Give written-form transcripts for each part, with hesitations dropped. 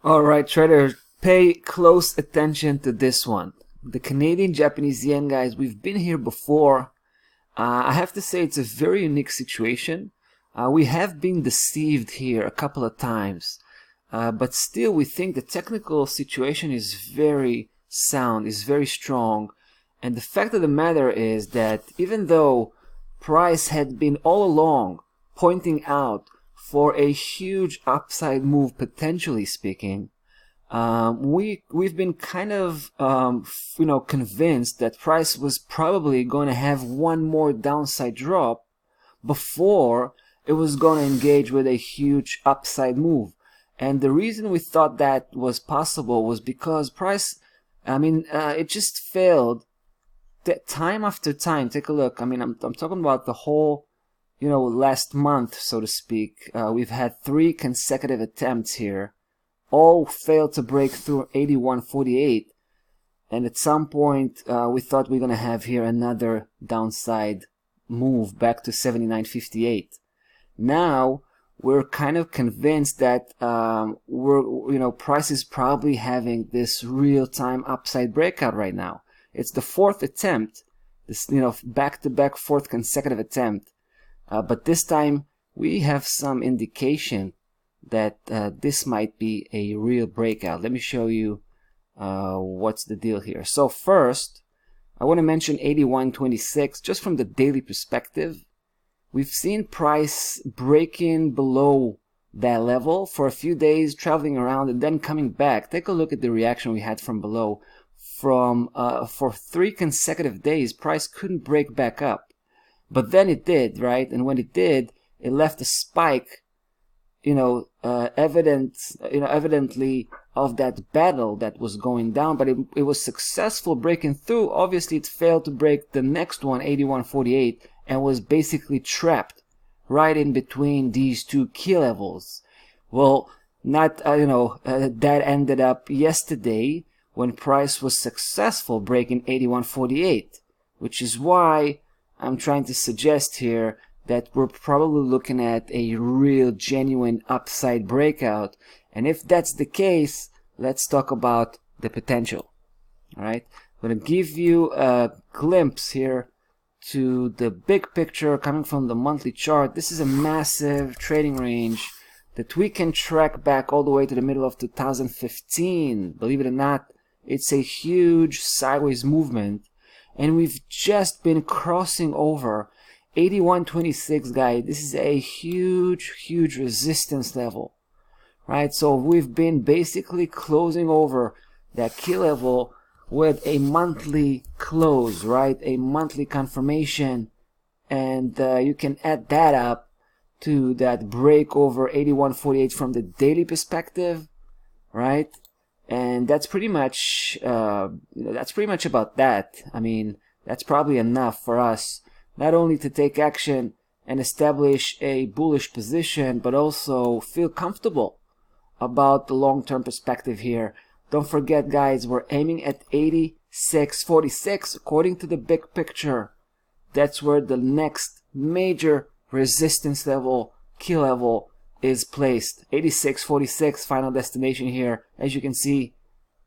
Alright traders, pay close attention to this one. The Canadian Japanese yen, guys, we've been here before. I have to say it's a very unique situation. We have been deceived here a couple of times, but still we think the technical situation is very sound, is very strong. And the fact of the matter is that even though price had been all along pointing out for a huge upside move, potentially speaking, we've been kind of convinced that price was probably going to have one more downside drop before it was going to engage with a huge upside move. And the reason we thought that was possible was because price, it just failed time after time. Take a look. I'm talking about the whole last month, so to speak. We've had 3 consecutive attempts here, all failed to break through 81.48, and at some point we thought we were gonna have here another downside move back to 79.58. Now we're kind of convinced that price is probably having this real-time upside breakout right now. It's the 4th attempt, this back-to-back 4th consecutive attempt. But this time we have some indication that this might be a real breakout. Let me show you what's the deal here. So first, I want to mention 81.26 just from the daily perspective. We've seen price breaking below that level for a few days, traveling around and then coming back. Take a look at the reaction we had from below. For 3 consecutive days, price couldn't break back up. But then it did, right? And when it did, it left a spike, evidently of that battle that was going down. But it was successful breaking through. Obviously, it failed to break the next one, 81.48, and was basically trapped right in between these 2 key levels. Well, that ended up yesterday when price was successful breaking 81.48, which is why I'm trying to suggest here that we're probably looking at a real genuine upside breakout. And if that's the case, let's talk about the potential. Alright, I'm going to give you a glimpse here to the big picture coming from the monthly chart. This is a massive trading range that we can track back all the way to the middle of 2015. Believe it or not, it's a huge sideways movement. And we've just been crossing over 81.26, guys. This is a huge resistance level, right? So we've been basically closing over that key level with a monthly close, right? A monthly confirmation. And you can add that up to that break over 81.48 from the daily perspective, right? And that's pretty much about that. That's probably enough for us not only to take action and establish a bullish position, but also feel comfortable about the long-term perspective here. Don't forget, guys, we're aiming at 86.46 according to the big picture. That's where the next major resistance level, key level, is placed. 86.46, final destination here. As you can see,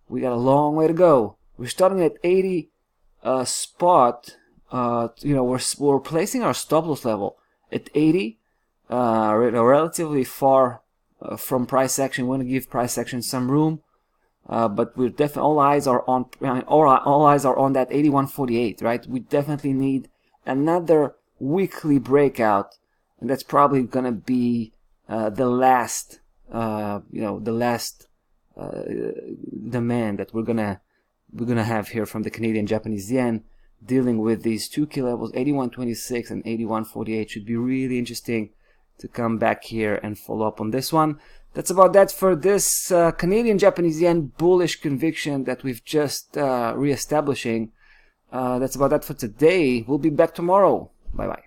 we got a long way to go. We're starting at 80 spot. We're placing our stop loss level at 80, relatively far from price action. We want to give price action some room, but we're definitely all eyes are on that 81.48, right? We definitely need another weekly breakout, and that's probably gonna be the last demand that we're gonna have here from the Canadian Japanese yen, dealing with these 2 key levels, 81.26 and 81.48. Should be really interesting to come back here and follow up on this one. That's about that for this Canadian Japanese yen bullish conviction that we've just reestablishing. That's about that for today. We'll be back tomorrow. Bye bye.